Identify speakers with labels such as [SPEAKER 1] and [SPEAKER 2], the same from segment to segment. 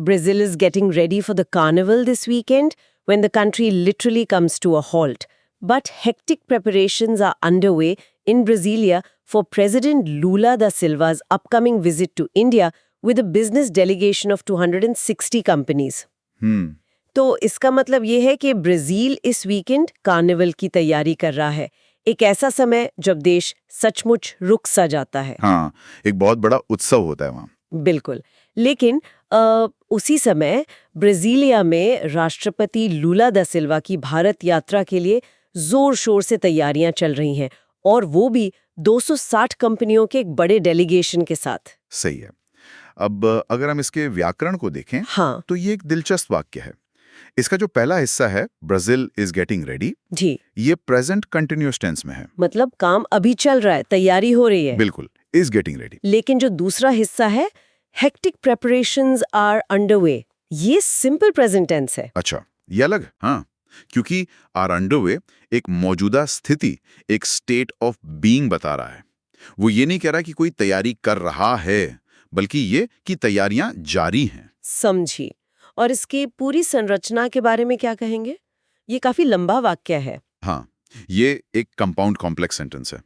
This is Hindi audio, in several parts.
[SPEAKER 1] Brazil is getting ready for the carnival this weekend when the country literally comes to a halt. But hectic preparations are underway in Brasilia for President Lula da Silva's upcoming visit to India with a business delegation of 260 companies. तो इसका मतलब ये है कि ब्राजील इस वीकेंड कार्निवल की तैयारी कर रहा है, एक ऐसा समय जब देश सचमुच रुक सा जाता है।
[SPEAKER 2] हाँ, एक बहुत बड़ा उत्सव होता है वहाँ।
[SPEAKER 1] बिल्कुल, लेकिन उसी समय ब्राजीलिया में राष्ट्रपति लूला दा सिल्वा की भारत यात्रा के लिए जोर शोर से तैयारियां चल रही हैं, और वो भी 260 कंपनियों के एक बड़े डेलीगेशन के साथ।
[SPEAKER 2] सही है। अब अगर हम इसके व्याकरण को देखें,
[SPEAKER 1] हाँ,
[SPEAKER 2] तो ये एक दिलचस्प वाक्य है। इसका जो पहला हिस्सा है, ब्राजील इज गेटिंग रेडी,
[SPEAKER 1] जी,
[SPEAKER 2] ये प्रेजेंट कंटिन्यूअस टेंस में है।
[SPEAKER 1] मतलब काम अभी चल रहा है, तैयारी हो रही है।
[SPEAKER 2] बिल्कुल, इज गेटिंग रेडी।
[SPEAKER 1] लेकिन जो दूसरा हिस्सा है, हेक्टिक प्रेपरेशंस आर अंडरवे, ये सिंपल प्रेजेंट टेंस है।
[SPEAKER 2] अच्छा, ये अलग, हाँ, क्योंकि आर अंडरवे एक मौजूदा स्थिति, एक स्टेट ऑफ बीइंग बता रहा है। वो ये नहीं कह रहा कि कोई तैयारी कर रहा है, बल्कि ये कि तैयारियां जारी हैं।
[SPEAKER 1] समझी। और इसकी पूरी संरचना के बारे में क्या कहेंगे? ये काफी लंबा वाक्य है।
[SPEAKER 2] हाँ, ये एक कंपाउंड कॉम्प्लेक्स सेंटेंस है।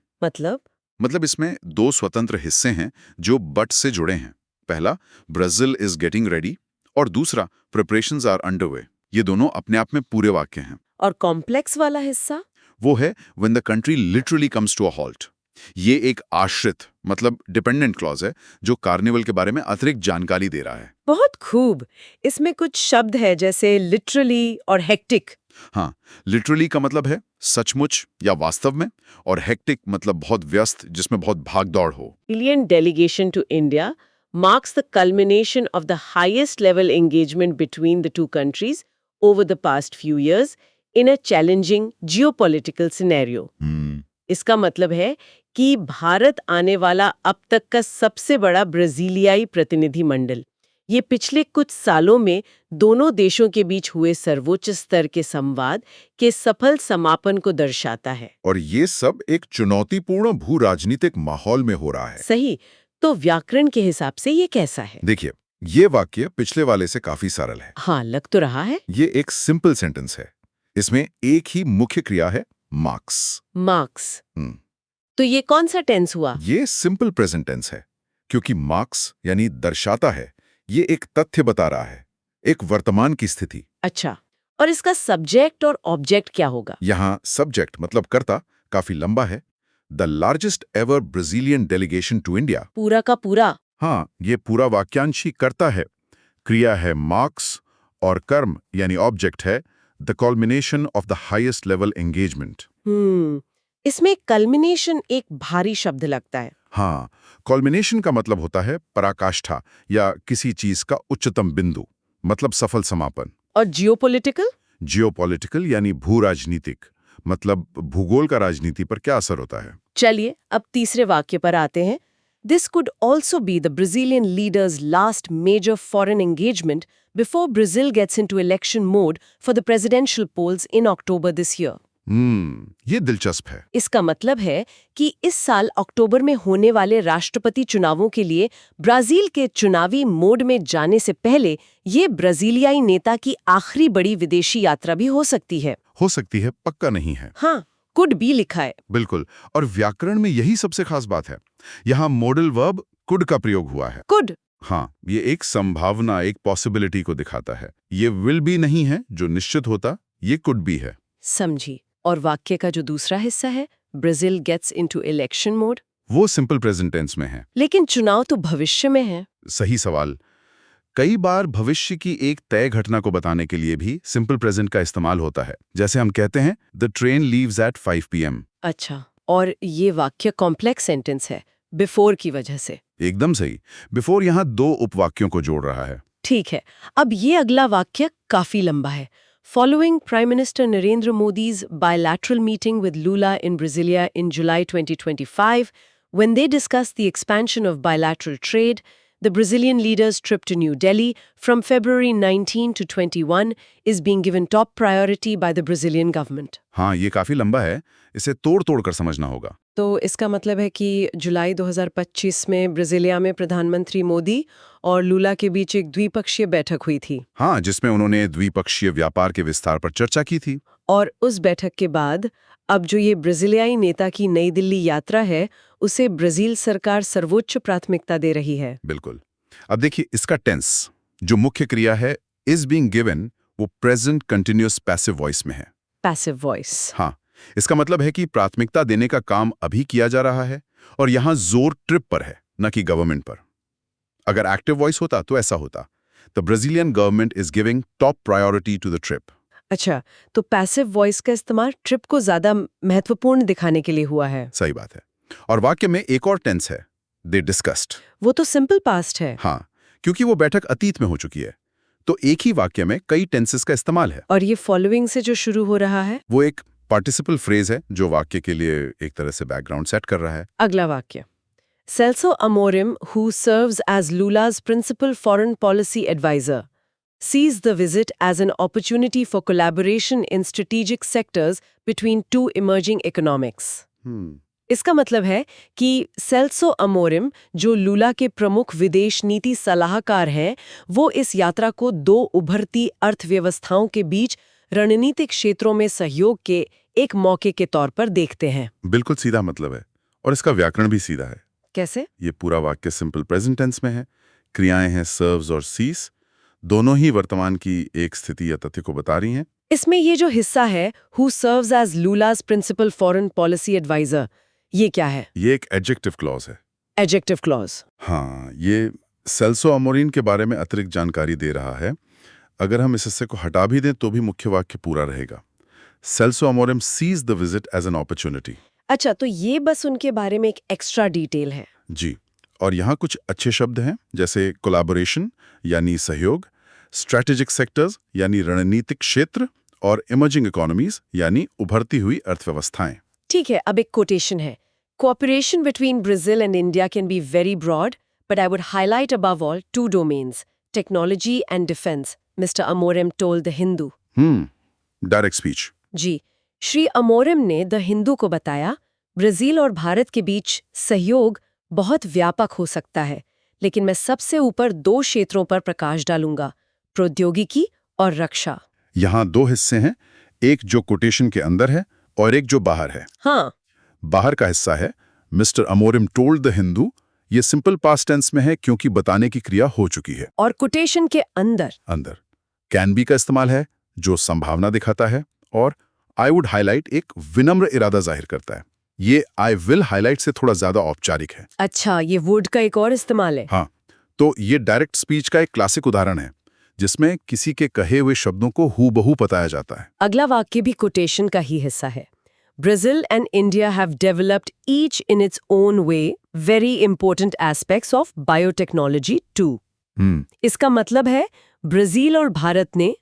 [SPEAKER 2] मतलब इसमें दो स्वतंत्र हिस्से हैं जो बट से जुड़े हैं। पहला, ब्राजील इज गेटिंग रेडी, और दूसरा, प्रिपरेशंस आर अंडरवे। ये दोनों अपने आप में पूरे वाक्य हैं।
[SPEAKER 1] और कॉम्प्लेक्स वाला हिस्सा
[SPEAKER 2] वो है when the country literally comes to a halt. ये एक आश्रित मतलब डिपेंडेंट क्लॉज है जो कार्निवल के बारे में अतिरिक्त जानकारी दे रहा है।
[SPEAKER 1] बहुत खूब। इसमें कुछ शब्द है जैसे लिटरली और हेक्टिक।
[SPEAKER 2] हाँ, लिटरली का मतलब है सचमुच या वास्तव में, और हेक्टिक मतलब बहुत व्यस्त, जिसमें बहुत भागदौड़ हो।
[SPEAKER 1] Brazilian delegation to India marks the culmination of the highest level engagement between the two countries over the past few years in a challenging geopolitical scenario. इसका मतलब है कि भारत आने वाला अब तक का सबसे बड़ा ब्राजीलियाई प्रतिनिधि मंडल ये पिछले कुछ सालों में दोनों देशों के बीच हुए सर्वोच्च स्तर के संवाद के सफल समापन को दर्शाता है।
[SPEAKER 2] और ये सब एक चुनौतीपूर्ण भू राजनीतिक माहौल में हो रहा है।
[SPEAKER 1] सही। तो व्याकरण के हिसाब से ये कैसा है?
[SPEAKER 2] देखिए, ये वाक्य पिछले वाले से काफी सरल है।
[SPEAKER 1] हाँ, लग तो रहा है।
[SPEAKER 2] ये एक सिंपल सेंटेंस है। इसमें एक ही मुख्य क्रिया है, मार्क्स।
[SPEAKER 1] तो ये कौन सा टेंस हुआ?
[SPEAKER 2] ये सिंपल प्रेजेंट टेंस है, क्योंकि मार्क्स यानी दर्शाता है, ये एक तथ्य बता रहा है, एक वर्तमान की स्थिति।
[SPEAKER 1] अच्छा, और इसका सब्जेक्ट और ऑब्जेक्ट क्या होगा?
[SPEAKER 2] यहाँ सब्जेक्ट मतलब कर्ता काफी लंबा है। The largest ever Brazilian delegation to India.
[SPEAKER 1] पूरा का पूरा?
[SPEAKER 2] हाँ, ये पूरा वाक्यांश ही कर्ता है, क्रिया है मार्क्स, और कर्म यानी ऑब्जेक्ट है the culmination of the highest level engagement.
[SPEAKER 1] इसमें कल्मिनेशन एक भारी शब्द लगता है।
[SPEAKER 2] हाँ, कल्मिनेशन का मतलब होता है पराकाष्ठा या किसी चीज का उच्चतम बिंदु, मतलब सफल समापन।
[SPEAKER 1] और जियोपॉलिटिकल?
[SPEAKER 2] जियोपॉलिटिकल यानी भू राजनीतिक, मतलब भूगोल का राजनीति पर क्या असर होता है।
[SPEAKER 1] चलिए अब तीसरे वाक्य पर आते हैं। This could also be the Brazilian leader's last major foreign engagement before Brazil gets into election mode for the presidential polls in October this year.
[SPEAKER 2] ये दिलचस्प है।
[SPEAKER 1] इसका मतलब है कि इस साल अक्टूबर में होने वाले राष्ट्रपति चुनावों के लिए ब्राजील के चुनावी मोड में जाने से पहले ये ब्राजीलियाई नेता की आखिरी बड़ी विदेशी यात्रा भी हो सकती है।
[SPEAKER 2] पक्का नहीं है।
[SPEAKER 1] हाँ, कुड भी लिखा है।
[SPEAKER 2] बिल्कुल, और व्याकरण में यही सबसे खास बात है। यहाँ मॉडल वर्ब कुड का प्रयोग हुआ है।
[SPEAKER 1] कुड?
[SPEAKER 2] हाँ, ये एक संभावना, एक पॉसिबिलिटी को दिखाता है। ये विल भी नहीं है जो निश्चित होता, ये कुड भी है।
[SPEAKER 1] समझी। और वाक्य का जो दूसरा हिस्सा है, Brazil gets into election mode,
[SPEAKER 2] वो सिंपल प्रेजेंट टेंस में है।
[SPEAKER 1] लेकिन चुनाव तो भविष्य में है।
[SPEAKER 2] सही सवाल। कई बार भविष्य की एक तय घटना को बताने के लिए भी सिंपल प्रेजेंट का इस्तेमाल होता है। जैसे हम कहते हैं the train leaves eight 5 PM।
[SPEAKER 1] अच्छा, और ये वाक्य कॉम्प्लेक्स सेंटेंस है बिफोर की वजह से।
[SPEAKER 2] एकदम सही। बिफोर यहाँ दो उपवाक्यों को जोड़ रहा है।
[SPEAKER 1] ठीक है, अब ये अगला वाक्य काफी लंबा है। Following Prime Minister Narendra Modi's bilateral meeting with Lula in Brasilia in July 2025, when they discussed the expansion of bilateral trade, the Brazilian leader's trip to New Delhi from February 19 to 21 is being given top priority by the Brazilian government.
[SPEAKER 2] हाँ, ये काफी लंबा है, इसे तोड़-तोड़ कर समझना होगा।
[SPEAKER 1] तो इसका मतलब है कि जुलाई 2025 में ब्राजीलिया में प्रधानमंत्री मोदी और लूला के बीच एक द्विपक्षीय बैठक हुई थी।
[SPEAKER 2] हाँ, जिसमें उन्होंने द्विपक्षीय व्यापार के विस्तार पर चर्चा की थी।
[SPEAKER 1] और उस बैठक के बाद अब जो ये ब्राजीलियाई नेता की नई दिल्ली यात्रा है, उसे ब्राजील सरकार सर्वोच्च प्राथमिकता दे रही है।
[SPEAKER 2] बिल्कुल। अब देखिए इसका टेंस, जो मुख्य क्रिया है इज बीइंग गिवन, वो प्रेजेंट कंटिन्यूअस पैसिव वॉइस में है।
[SPEAKER 1] Passive voice.
[SPEAKER 2] हाँ, इसका मतलब है कि प्राथमिकता देने का काम अभी किया जा रहा है और यहां जोर ट्रिप पर है, न कि गवर्नमेंट पर। अगर एक्टिव वॉइस होता तो ऐसा होता, the Brazilian government is giving top priority to the trip.
[SPEAKER 1] अच्छा, तो पैसिव वॉइस का इस्तेमाल ट्रिप को ज्यादा महत्वपूर्ण दिखाने के लिए हुआ है।
[SPEAKER 2] सही बात है। और वाक्य में एक और टेंस है, दे डिस्कस्ड।
[SPEAKER 1] वो तो सिंपल पास्ट है।
[SPEAKER 2] हाँ, क्योंकि वो बैठक अतीत में हो चुकी है, तो एक ही वाक्य में कई टेंसेस का इस्तेमाल है।
[SPEAKER 1] और ये फॉलोइंग से जो शुरू हो रहा है,
[SPEAKER 2] वो एक पार्टिसिपल फ्रेज है जो वाक्य के लिए एक तरह से बैकग्राउंड सेट कर रहा है।
[SPEAKER 1] अगला वाक्य, Celso Amorim, who serves as Lula's principal foreign policy advisor, sees the visit as an opportunity for collaboration in strategic sectors between two emerging economics. इसका मतलब है कि सेल्सो अमोरिम, जो लूला के प्रमुख विदेश नीति सलाहकार हैं, वो इस यात्रा को दो उभरती अर्थव्यवस्थाओं के बीच रणनीतिक क्षेत्रों में सहयोग के एक मौके के तौर पर देखते हैं।
[SPEAKER 2] बिल्कुल सीधा मतलब है, और इसका व्याकरण भी सीधा है।
[SPEAKER 1] कैसे?
[SPEAKER 2] ये पूरा वाक्य सिंपल प्रेजेंट टेंस में है, क्रियाएं हैं सर्व्स और सीज, दोनों ही वर्तमान की एक स्थिति या तथ्य को बता रही हैं।
[SPEAKER 1] इसमें ये जो हिस्सा है, who serves as Lula's principal foreign policy adviser, ये क्या है?
[SPEAKER 2] ये एक एडजेक्टिव क्लॉज है।
[SPEAKER 1] Adjective clause.
[SPEAKER 2] हाँ, ये सेल्सो अमोरिन के बारे में अतिरिक्त जानकारी दे रहा है। अगर हम इस हिस्से को हटा भी दें तो भी मुख्य वाक्य पूरा रहेगा। Celso Amorim sees the visit as an opportunity.
[SPEAKER 1] अच्छा, तो ये बस उनके बारे में एक एक्स्ट्रा डिटेल है।
[SPEAKER 2] जी, और यहाँ कुछ अच्छे शब्द हैं, जैसे कोलैबोरेशन यानी सहयोग, स्ट्रैटेजिक सेक्टर्स यानी रणनीतिक क्षेत्र, और इमर्जिंग इकोनॉमीज यानी उभरती हुई अर्थव्यवस्थाएं।
[SPEAKER 1] ठीक है, अब एक कोटेशन है, cooperation between Brazil and India can be very broad, but I would highlight above all two domains, technology and defence, mister Amorim told the Hindu.
[SPEAKER 2] Direct speech.
[SPEAKER 1] जी, श्री अमोरिम ने द हिंदू को बताया, ब्राजील और भारत के बीच सहयोग बहुत व्यापक हो सकता है, लेकिन मैं सबसे ऊपर दो क्षेत्रों पर प्रकाश डालूंगा, प्रौद्योगिकी और रक्षा।
[SPEAKER 2] यहाँ दो हिस्से हैं, एक जो कोटेशन के अंदर है और एक जो बाहर है।
[SPEAKER 1] हाँ,
[SPEAKER 2] बाहर का हिस्सा है mister Amorim told the Hindu, ये सिंपल पास्ट टेंस में है क्योंकि बताने की क्रिया हो चुकी है।
[SPEAKER 1] और कोटेशन के अंदर
[SPEAKER 2] कैन बी का इस्तेमाल है जो संभावना दिखाता है, और आई वुड हाईलाइट एक विनम्र इरादा जाहिर करता है। ये आई विल हाईलाइट से थोड़ा ज्यादा औपचारिक है।
[SPEAKER 1] अच्छा, ये वुड का एक और इस्तेमाल है।
[SPEAKER 2] हाँ, तो ये डायरेक्ट स्पीच का एक क्लासिक उदाहरण है जिसमें किसी के कहे हुए शब्दों को हूबहू बताया जाता है।
[SPEAKER 1] अगला वाक्य भी कोटेशन का ही हिस्सा है। Brazil and India have developed each in its own way very important aspects of biotechnology too. इसका मतलब है ब्राजील और भारत ने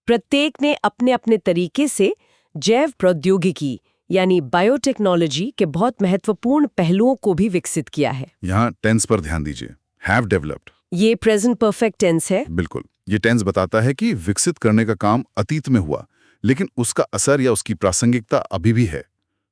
[SPEAKER 1] प्रत्येक ने अपने अपने तरीके से जैव प्रौद्योगिकी यानी बायोटेक्नोलॉजी के बहुत महत्वपूर्ण पहलुओं को भी विकसित किया है।
[SPEAKER 2] यहाँ टेंस पर ध्यान दीजिए, हैव डेवलप्ड।
[SPEAKER 1] ये प्रेजेंट परफेक्ट टेंस है।
[SPEAKER 2] बिल्कुल, ये टेंस बताता है कि विकसित करने का काम अतीत में हुआ, लेकिन उसका असर या उसकी प्रासंगिकता अभी भी है,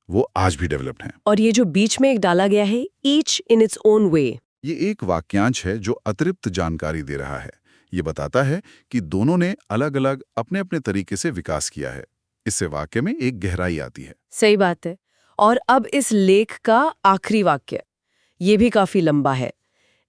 [SPEAKER 2] वो आज भी डेवलप्ड है।
[SPEAKER 1] और ये जो बीच में एक डाला गया है, each in its own way,
[SPEAKER 2] ये एक वाक्यांश है जो अतिरिक्त जानकारी दे रहा है। ये बताता है कि दोनों ने अलग अलग अपने अपने तरीके से विकास किया है। इससे वाक्य में एक गहराई आती है।
[SPEAKER 1] सही बात है। और अब इस लेख का आखिरी वाक्य, ये भी काफी लंबा है।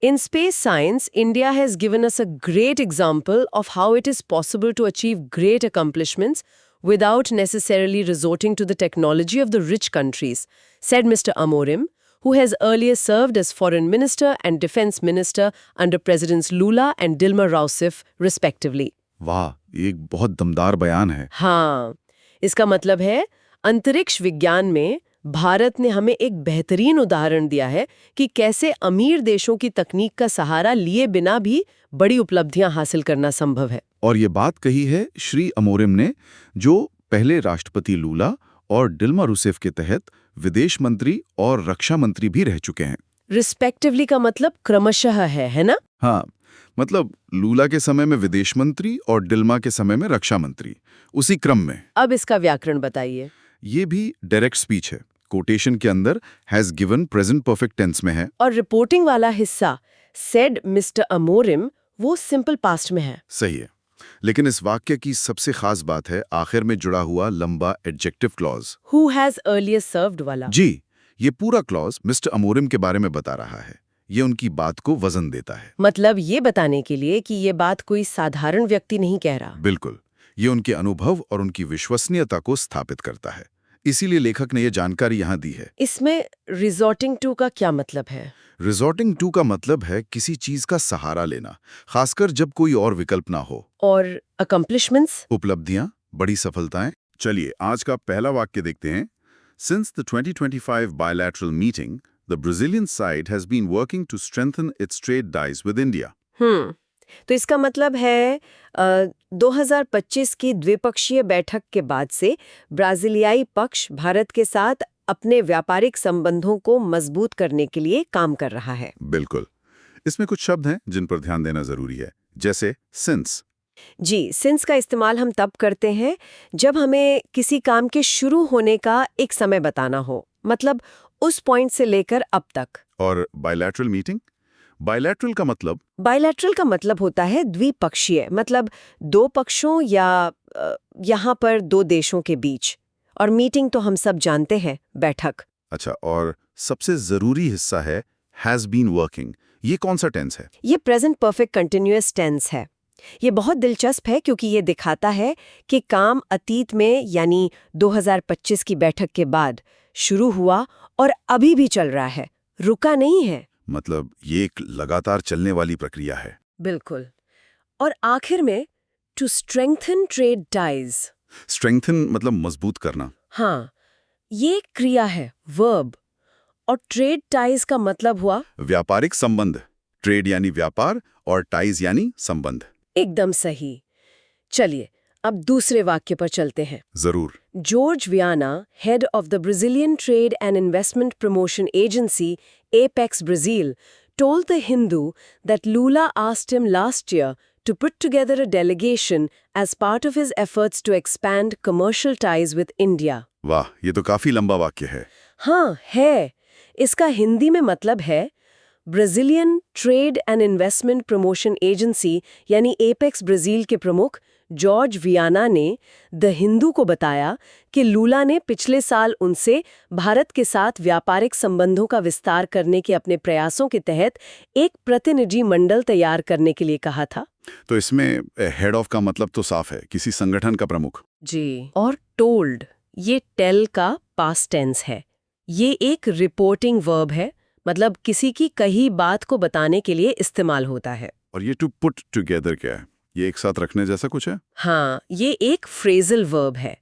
[SPEAKER 1] In space science, India has given us a great example of how it is possible to achieve great accomplishments without necessarily resorting to the technology of the rich countries, said Mr. Amorim, who has earlier served as Foreign Minister and Defense Minister under Presidents Lula and Dilma Rousseff, respectively.
[SPEAKER 2] वाह, ये एक बहुत दमदार बयान है।
[SPEAKER 1] हाँ, इसका मतलब है अंतरिक्ष विज्ञान में भारत ने हमें एक बेहतरीन उदाहरण दिया है कि कैसे अमीर देशों की तकनीक का सहारा लिए बिना भी बड़ी उपलब्धियां हासिल करना संभव है।
[SPEAKER 2] और ये बात कही है श्री अमोरिम ने, जो पहले राष्ट्रपति लूला और डिल्मा रूसेफ के तहत विदेश मंत्री और रक्षा मंत्री भी रह चुके हैं।
[SPEAKER 1] रिस्पेक्टिवली का मतलब क्रमशः है ना?
[SPEAKER 2] हाँ, मतलब लूला के समय में विदेश मंत्री और डिल्मा के समय में रक्षा मंत्री, उसी क्रम में।
[SPEAKER 1] अब इसका व्याकरण बताइए।
[SPEAKER 2] ये भी डायरेक्ट स्पीच है, कोटेशन के अंदर has given present perfect tense में है।
[SPEAKER 1] और रिपोर्टिंग वाला हिस्सा सेड मिस्टर अमोरिम वो सिंपल पास्ट में है।
[SPEAKER 2] सही है, लेकिन इस वाक्य की सबसे खास बात है आखिर में जुड़ा हुआ लंबा adjective clause,
[SPEAKER 1] who has earlier served वाला।
[SPEAKER 2] जी, ये पूरा क्लॉज मिस्टर अमोरिम के बारे में बता रहा है। ये उनकी बात को वजन देता है।
[SPEAKER 1] मतलब ये बताने के लिए कि ये बात कोई साधारण व्यक्ति नहीं कह रहा।
[SPEAKER 2] बिल्कुल, ये उनके अनुभव और उनकी विश्वसनीयता को स्थापित करता है। इसीलिए लेखक ने ये जानकारी यहाँ दी है।
[SPEAKER 1] इसमें रिजॉर्टिंग टू का क्या मतलब है?
[SPEAKER 2] रिजॉर्टिंग टू का मतलब है किसी चीज का सहारा लेना, खासकर जब कोई और विकल्प ना हो।
[SPEAKER 1] और अकम्प्लिशमेंट्स?
[SPEAKER 2] उपलब्धियां, बड़ी सफलताएं। चलिए आज का पहला वाक्य देखते हैं। Since the 2025 bilateral meeting, the Brazilian side has been working to strengthen its trade ties with India.
[SPEAKER 1] तो इसका मतलब है 2025 की द्विपक्षीय बैठक के बाद से ब्राजीलियाई पक्ष भारत के साथ अपने व्यापारिक संबंधों को मजबूत करने के लिए काम कर रहा है।
[SPEAKER 2] बिल्कुल। इसमें कुछ शब्द हैं जिन पर ध्यान देना जरूरी है, जैसे since।
[SPEAKER 1] जी, सिंस का इस्तेमाल हम तब करते हैं जब हमें किसी काम के शुरू होने का एक समय बताना हो, मतलब उस पॉइंट से लेकर अब तक।
[SPEAKER 2] और बायलैटरल मीटिंग? बायलैटरल का मतलब
[SPEAKER 1] होता है द्विपक्षीय, मतलब दो पक्षों या यहाँ पर दो देशों के बीच। और मीटिंग तो हम सब जानते हैं, बैठक।
[SPEAKER 2] अच्छा, और सबसे जरूरी हिस्सा है हैज बीन वर्किंग। ये कौन सा टेंस है?
[SPEAKER 1] ये प्रेजेंट परफेक्ट कंटिन्यूअस टेंस है। ये बहुत दिलचस्प है क्योंकि ये दिखाता है कि काम अतीत में यानी 2025 की बैठक के बाद शुरू हुआ और अभी भी चल रहा है, रुका नहीं है।
[SPEAKER 2] मतलब ये एक लगातार चलने वाली प्रक्रिया है।
[SPEAKER 1] बिल्कुल। और आखिर में to strengthen trade ties.
[SPEAKER 2] Strengthen मतलब मजबूत करना।
[SPEAKER 1] हाँ, ये क्रिया है, वर्ब। और ट्रेड टाइज का मतलब हुआ
[SPEAKER 2] व्यापारिक संबंध। ट्रेड यानी व्यापार और टाइज यानी संबंध।
[SPEAKER 1] एकदम सही। चलिए अब दूसरे वाक्य पर चलते हैं।
[SPEAKER 2] जरूर।
[SPEAKER 1] George Viana, head of the Brazilian Trade and Investment Promotion Agency, Apex Brazil, told The Hindu that Lula asked him last year to put together a delegation as part of his efforts to expand commercial ties with India.
[SPEAKER 2] वाह, ये तो काफी लंबा वाक्य है।
[SPEAKER 1] हाँ, है। इसका हिंदी में मतलब है Brazilian trade and investment promotion agency यानी एपेक्स ब्राजील के प्रमुख जॉर्ज वियाना ने द हिंदू को बताया कि लूला ने पिछले साल उनसे भारत के साथ व्यापारिक संबंधों का विस्तार करने के अपने प्रयासों के तहत एक प्रतिनिधि मंडल तैयार करने के लिए कहा था।
[SPEAKER 2] तो इसमें हेड ऑफ का मतलब तो साफ है, किसी संगठन का प्रमुख।
[SPEAKER 1] जी। और टोल्ड, ये टेल का पास्ट टेंस है। ये एक रिपोर्टिंग वर्ब है, मतलब किसी की कही बात को बताने के लिए इस्तेमाल होता है।
[SPEAKER 2] और ये टू पुट टुगेदर क्या है? ये एक साथ रखने जैसा कुछ है?
[SPEAKER 1] हाँ, ये एक फ्रेजल वर्ब है।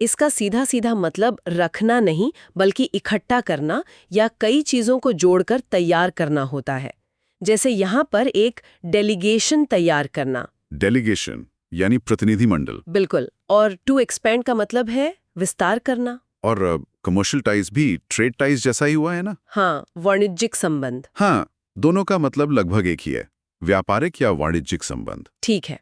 [SPEAKER 1] इसका सीधा सीधा मतलब रखना नहीं बल्कि इकट्ठा करना या कई चीजों को जोड़कर तैयार करना होता है। जैसे यहाँ पर एक डेलीगेशन तैयार करना।
[SPEAKER 2] डेलीगेशन यानी प्रतिनिधि मंडल।
[SPEAKER 1] बिल्कुल। और टू एक्सपेंड का मतलब है विस्तार करना।
[SPEAKER 2] और कमर्शियल टाइज भी ट्रेड टाइज जैसा ही हुआ है ना?
[SPEAKER 1] हाँ, वाणिज्यिक संबंध।
[SPEAKER 2] हाँ, दोनों का मतलब लगभग एक ही है, व्यापारिक या वाणिज्यिक संबंध।
[SPEAKER 1] ठीक है,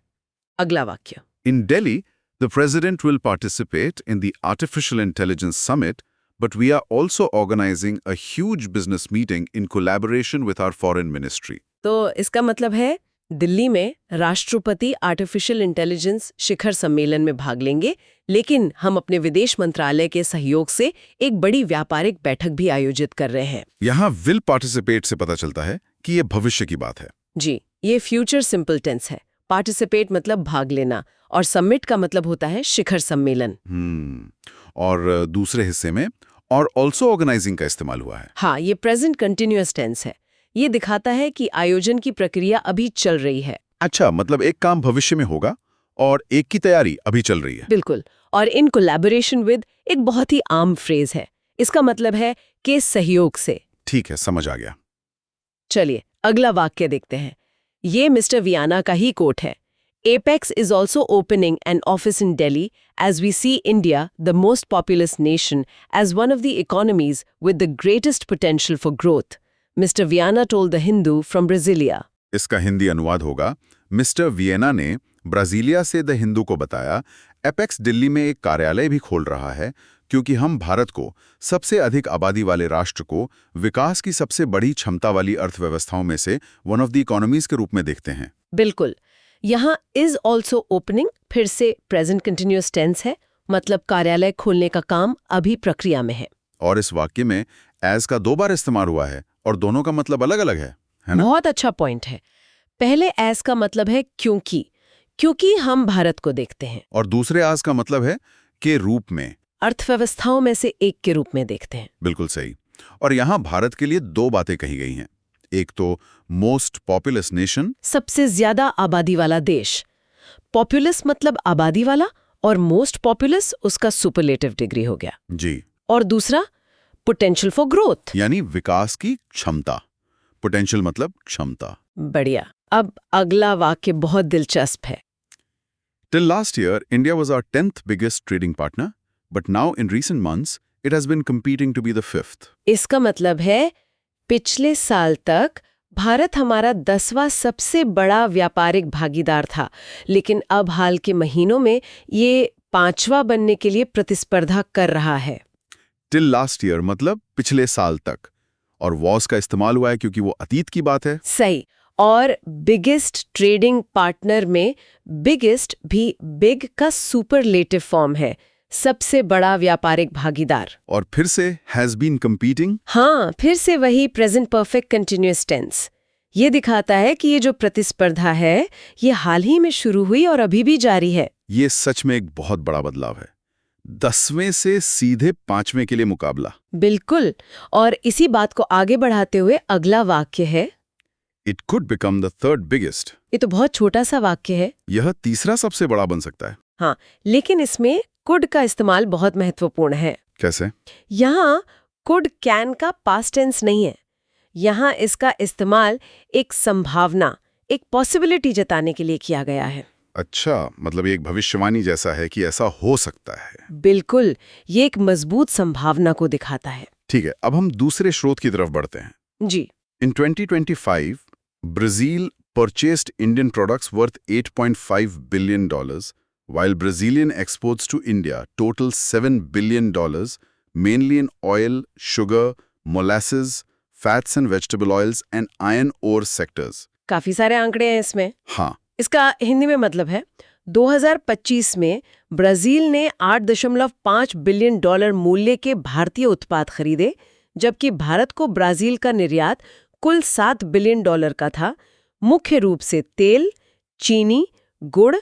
[SPEAKER 1] अगला वाक्य।
[SPEAKER 2] In Delhi, the president will participate in the Artificial Intelligence Summit, but we are also organizing a huge business meeting in collaboration with our foreign ministry.
[SPEAKER 1] तो इसका मतलब है दिल्ली में राष्ट्रपति आर्टिफिशियल इंटेलिजेंस शिखर सम्मेलन में भाग लेंगे, लेकिन हम अपने विदेश मंत्रालय के सहयोग से एक बड़ी व्यापारिक बैठक भी आयोजित कर रहे हैं।
[SPEAKER 2] यहाँ विल पार्टिसिपेट से पता चलता है कि ये भविष्य की बात है।
[SPEAKER 1] जी, ये फ्यूचर सिंपल टेंस है। पार्टिसिपेट मतलब भाग लेना और समिट का मतलब होता है शिखर सम्मेलन।
[SPEAKER 2] और दूसरे हिस्से में और ऑल्सो ऑर्गेनाइजिंग का इस्तेमाल हुआ है।
[SPEAKER 1] हाँ, ये प्रेजेंट कंटिन्यूअस टेंस है। ये दिखाता है कि आयोजन की प्रक्रिया अभी चल रही है।
[SPEAKER 2] अच्छा, मतलब एक काम भविष्य में होगा और एक की तैयारी अभी चल रही है।
[SPEAKER 1] बिल्कुल। और इन कोलैबोरेशन विद एक बहुत ही आम फ्रेज है। इसका मतलब है कि सहयोग से।
[SPEAKER 2] ठीक है, समझ आ गया।
[SPEAKER 1] चलिए अगला वाक्य देखते हैं। ये मिस्टर वियाना का ही कोट है। Apex is also opening an office in Delhi as we see India, the most populous nation, as one of the economies with the greatest potential for growth, Mr. Viana told The Hindu from Brasilia.
[SPEAKER 2] इसका हिंदी अनुवाद होगा, मिस्टर वियना ने ब्राजीलिया से द हिंदू को बताया, एपेक्स दिल्ली में एक कार्यालय भी खोल रहा है क्योंकि हम भारत को, सबसे अधिक आबादी वाले राष्ट्र को, विकास की सबसे बड़ी क्षमता वाली अर्थव्यवस्थाओं में से वन ऑफ द इकोनॉमीज के रूप में देखते हैं।
[SPEAKER 1] बिल्कुल। यहाँ इज ऑल्सो ओपनिंग फिर से प्रेजेंट कंटिन्यूअस टेंस है, मतलब कार्यालय खोलने का काम अभी प्रक्रिया में है।
[SPEAKER 2] और इस वाक्य में एज का 2 बार इस्तेमाल हुआ है और दोनों का मतलब अलग-अलग है ना?
[SPEAKER 1] बहुत अच्छा पॉइंट है। पहले एज का मतलब है क्योंकि हम भारत को देखते हैं,
[SPEAKER 2] और दूसरे आज का मतलब है के रूप में,
[SPEAKER 1] अर्थव्यवस्थाओं में से एक के रूप में देखते हैं।
[SPEAKER 2] बिल्कुल सही। और यहाँ भारत के लिए 2 बातें कही गई हैं। एक तो मोस्ट पॉपुलस नेशन,
[SPEAKER 1] सबसे ज्यादा आबादी वाला देश। पॉपुलस मतलब आबादी वाला, और मोस्ट पॉपुलस उसका सुपरलेटिव डिग्री हो गया
[SPEAKER 2] जी।
[SPEAKER 1] और दूसरा पोटेंशियल फॉर ग्रोथ,
[SPEAKER 2] यानी विकास की क्षमता। पोटेंशियल मतलब क्षमता।
[SPEAKER 1] बढ़िया। अब अगला वाक्य बहुत दिलचस्प है।
[SPEAKER 2] Till last year, India was our 10th biggest trading partner, but now in recent months, it has been competing to be the 5th.
[SPEAKER 1] इसका मतलब है पिछले साल तक भारत हमारा 10वां सबसे बड़ा व्यापारिक भागीदार था, लेकिन अब हाल के महीनों में ये 5वां बनने के लिए प्रतिस्पर्धा कर रहा है।
[SPEAKER 2] Till last year मतलब पिछले साल तक, और was का इस्तेमाल हुआ है क्योंकि वो अतीत की बात है।
[SPEAKER 1] सही। और बिगेस्ट ट्रेडिंग पार्टनर में बिगेस्ट भी बिग का सुपरलेटिव फॉर्म है, सबसे बड़ा व्यापारिक भागीदार।
[SPEAKER 2] और फिर से has been competing।
[SPEAKER 1] हाँ, फिर से वही प्रेजेंट परफेक्ट कंटिन्यूअस टेंस। ये दिखाता है कि ये जो प्रतिस्पर्धा है ये हाल ही में शुरू हुई और अभी भी जारी है।
[SPEAKER 2] ये सच में एक बहुत बड़ा बदलाव है। 10वें से सीधे 5वें के लिए मुकाबला।
[SPEAKER 1] बिल्कुल। और इसी बात को आगे बढ़ाते हुए अगला वाक्य है,
[SPEAKER 2] It could become the 3rd biggest।
[SPEAKER 1] ये तो बहुत छोटा सा वाक्य है।
[SPEAKER 2] यह तीसरा सबसे बड़ा बन सकता है।
[SPEAKER 1] हाँ, लेकिन इसमें कुड का इस्तेमाल बहुत महत्वपूर्ण है।
[SPEAKER 2] कैसे?
[SPEAKER 1] यहाँ कुड कैन का पास्ट टेंस नहीं है। यहाँ इसका इस्तेमाल एक संभावना, एक पॉसिबिलिटी जताने के लिए किया गया है।
[SPEAKER 2] अच्छा, मतलब ये एक भविष्यवाणी जैसा है कि ऐसा हो सकता है।
[SPEAKER 1] बिल्कुल, ये एक मजबूत संभावना को दिखाता है।
[SPEAKER 2] ठीक है, अब हम दूसरे स्रोत की तरफ बढ़ते हैं।
[SPEAKER 1] जी।
[SPEAKER 2] In 2025, Brazil purchased Indian products worth $8.5 billion, while Brazilian exports to India total $7 billion, mainly in oil, sugar, molasses, fats and vegetable oils, and iron ore sectors.
[SPEAKER 1] काफी सारे आंकड़े हैं इसमें।
[SPEAKER 2] हाँ,
[SPEAKER 1] इसका हिंदी में मतलब है 2025 में ब्राजील ने $8.5 बिलियन मूल्य के भारतीय उत्पाद खरीदे, जबकि भारत को ब्राजील का निर्यात कुल $7 बिलियन का था, मुख्य रूप से तेल, चीनी, गुड़,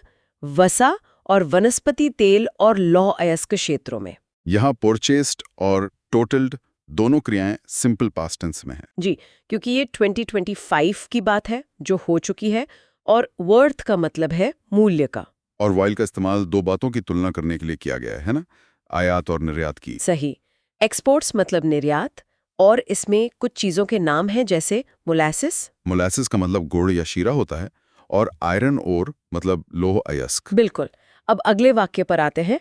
[SPEAKER 1] वसा और वनस्पति तेल और लौह अयस्क क्षेत्रों में।
[SPEAKER 2] यहाँ purchased और totaled दोनों क्रियाएं सिंपल पास्ट टेंस में हैं।
[SPEAKER 1] जी, क्योंकि ये 2025 की बात है जो हो चुकी है, और वर्थ का मतलब है मूल्य का।
[SPEAKER 2] और while का इस्तेमाल 2 बातों की तुलना करने के लिए किया गया है ना, आयात और निर्यात की।
[SPEAKER 1] सही। एक्सपोर्ट्स मतलब निर्यात, और इसमें कुछ चीजों के नाम हैं जैसे मोलासिस।
[SPEAKER 2] मोलासिस का मतलब गुड़ या शीरा होता है, और आयरन ओर मतलब लोह अयस्क।
[SPEAKER 1] बिल्कुल। अब अगले वाक्य पर आते हैं।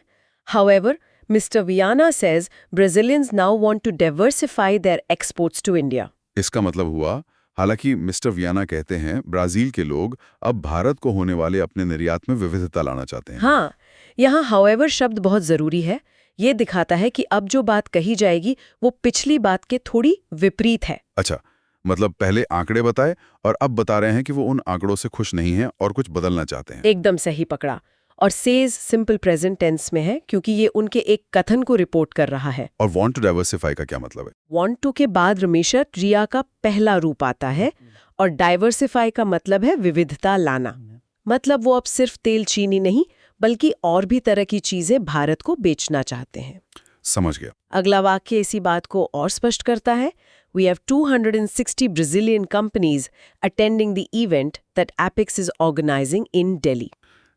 [SPEAKER 1] However, Mr. Viana says Brazilians now want to diversify their exports to India.
[SPEAKER 2] इसका मतलब हुआ, हालांकि मिस्टर वियाना कहते हैं ब्राजील के लोग अब भारत को होने वाले अपने निर्यात में विविधता लाना चाहते हैं।
[SPEAKER 1] हाँ, यहाँ however शब्द बहुत जरूरी है। ये दिखाता है कि अब जो बात कही जाएगी वो पिछली बात के थोड़ी विपरीत है।
[SPEAKER 2] अच्छा, मतलब पहले आंकड़े बताए और अब बता रहे हैं कि वो उन आंकड़ों से खुश नहीं हैं और कुछ बदलना चाहते हैं।
[SPEAKER 1] एकदम सही पकड़ा। और सेज सिंपल प्रेजेंट टेंस में है क्योंकि ये उनके एक कथन को रिपोर्ट कर रहा है।
[SPEAKER 2] और वांट टू डाइवर्सिफाई का क्या मतलब है?
[SPEAKER 1] वांट टू के बाद रमेशर क्रिया का पहला रूप आता है, और डाइवर्सिफाई का मतलब है विविधता लाना। मतलब वो अब सिर्फ तेल चीनी नहीं बल्कि और भी तरह की चीजें भारत को बेचना चाहते हैं।
[SPEAKER 2] समझ गया।
[SPEAKER 1] अगला वाक्य इसी बात को और स्पष्ट करता है। We have 260 Brazilian companies attending the event that Apex is organizing in Delhi.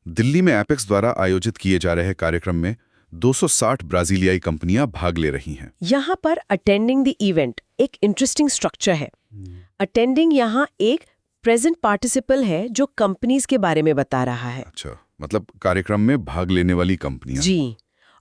[SPEAKER 2] Delhi में एपेक्स द्वारा आयोजित किए जा रहे कार्यक्रम में 260 ब्राजीलियाई कंपनियां भाग ले रही हैं।
[SPEAKER 1] यहाँ पर अटेंडिंग द इवेंट एक इंटरेस्टिंग स्ट्रक्चर है। अटेंडिंग यहाँ एक प्रेजेंट पार्टिसिपल है जो कंपनीज के बारे में बता रहा है।
[SPEAKER 2] अच्छा, मतलब कार्यक्रम में भाग लेने वाली कंपनियां।
[SPEAKER 1] जी।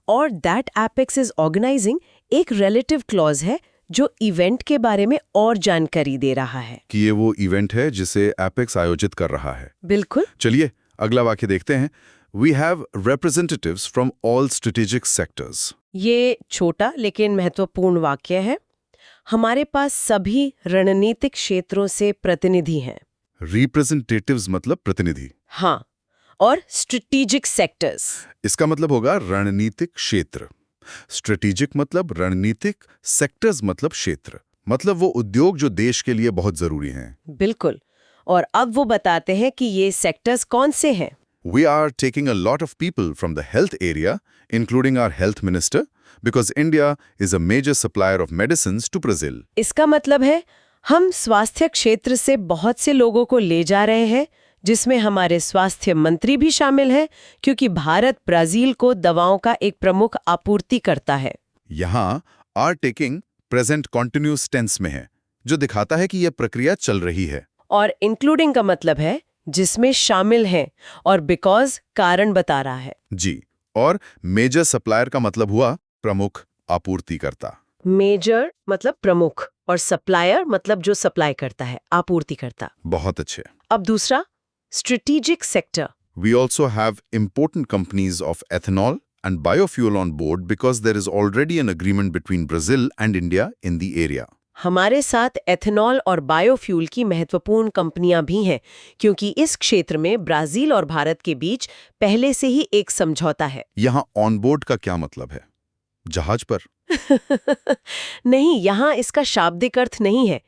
[SPEAKER 1] और दैट एपेक्स इज ऑर्गेनाइजिंग एक रिलेटिव क्लॉज है जो इवेंट के बारे में और जानकारी दे रहा है।
[SPEAKER 2] कि ये वो इवेंट है जिसे एपेक्स आयोजित कर रहा है।
[SPEAKER 1] बिल्कुल।
[SPEAKER 2] चलिए अगला वाक्य देखते हैं। We have representatives from all strategic sectors.
[SPEAKER 1] ये छोटा लेकिन महत्वपूर्ण वाक्य है। हमारे पास सभी रणनीतिक क्षेत्रों से प्रतिनिधि हैं।
[SPEAKER 2] रिप्रेजेंटेटिव्स मतलब प्रतिनिधि।
[SPEAKER 1] हाँ, और स्ट्रेटेजिक सेक्टर्स।
[SPEAKER 2] इसका मतलब होगा रणनीतिक क्षेत्र। स्ट्रेटेजिक मतलब रणनीतिक, सेक्टर्स मतलब क्षेत्र, मतलब वो उद्योग जो देश के लिए बहुत जरूरी हैं।
[SPEAKER 1] बिल्कुल। और अब वो बताते हैं कि ये सेक्टर्स कौन से हैं।
[SPEAKER 2] We are taking a lot of people from the health area, including our health minister, because India is a major supplier of medicines to Brazil.
[SPEAKER 1] इसका मतलब है हम स्वास्थ्य क्षेत्र से बहुत से लोगों को ले जा रहे हैं, जिसमें हमारे स्वास्थ्य मंत्री भी शामिल हैं, क्योंकि भारत ब्राजील को दवाओं का एक प्रमुख आपूर्ति करता है।
[SPEAKER 2] यहाँ are taking present continuous tense में है, जो दिखाता है कि यह प्रक्रिया चल रही है।
[SPEAKER 1] और इंक्लूडिंग का मतलब है जिसमें शामिल हैं, और बिकॉज कारण बता रहा है।
[SPEAKER 2] जी, और मेजर सप्लायर का मतलब हुआ प्रमुख आपूर्तिकर्ता।
[SPEAKER 1] मेजर मतलब प्रमुख, और सप्लायर मतलब जो सप्लाई करता है, आपूर्ति करता।
[SPEAKER 2] बहुत अच्छे।
[SPEAKER 1] अब दूसरा, strategic sector.
[SPEAKER 2] We also have important companies of ethanol and biofuel on board because there is already an agreement between Brazil and India in the area.
[SPEAKER 1] हमारे साथ एथेनॉल और बायोफ्यूल की महत्वपूर्ण कंपनियां भी हैं, क्योंकि इस क्षेत्र में ब्राजील और भारत के बीच पहले से ही एक समझौता है।
[SPEAKER 2] यहाँ ऑन बोर्ड का क्या मतलब है? जहाज पर?
[SPEAKER 1] नहीं, यहाँ इसका शाब्दिक अर्थ नहीं है।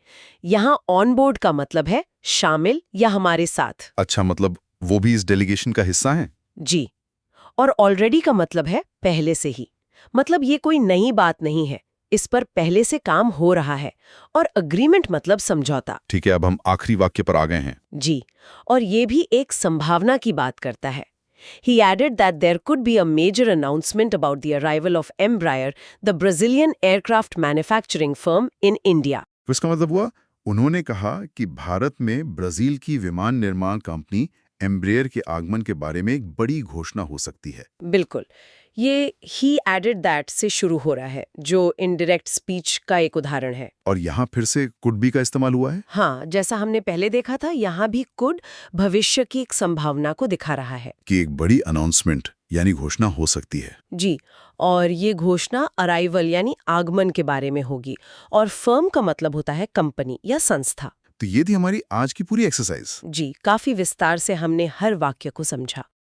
[SPEAKER 1] यहाँ ऑन बोर्ड का मतलब है शामिल या हमारे साथ।
[SPEAKER 2] अच्छा, मतलब वो भी इस डेलीगेशन का हिस्सा हैं?
[SPEAKER 1] जी। और ऑलरेडी का मतलब है पहले से ही। मतलब ये कोई नई बात नहीं है, इस पर पहले से काम हो रहा है। और अग्रीमेंट मतलब समझौता।
[SPEAKER 2] ठीक है, अब हम आखिरी वाक्य पर आ गए हैं।
[SPEAKER 1] जी, और ये भी एक संभावना की बात करता है। He added that there could be a major announcement about the arrival of Embraer, the Brazilian aircraft manufacturing firm, in India.
[SPEAKER 2] तो इसका मतलब हुआ, उन्होंने कहा कि भारत में ब्राजील की विमान निर्माण कंपनी एम्ब्रेयर के आगमन के बारे में एक बड़ी घोषणा हो सकती है।
[SPEAKER 1] बिल्कुल। ये he added that से शुरू हो रहा है, जो इनडायरेक्ट स्पीच का एक उदाहरण है।
[SPEAKER 2] और यहाँ फिर से कुड बी का इस्तेमाल हुआ है।
[SPEAKER 1] हाँ, जैसा हमने पहले देखा था, यहाँ भी कुड भविष्य की एक संभावना को दिखा रहा है
[SPEAKER 2] कि एक बड़ी अनाउंसमेंट यानी घोषणा हो सकती है।
[SPEAKER 1] जी, और ये घोषणा अराइवल यानी आगमन के बारे में होगी, और फर्म का मतलब होता है कंपनी या संस्था।
[SPEAKER 2] तो ये थी हमारी आज की पूरी एक्सरसाइज।
[SPEAKER 1] जी, काफी विस्तार से हमने हर वाक्य को समझा।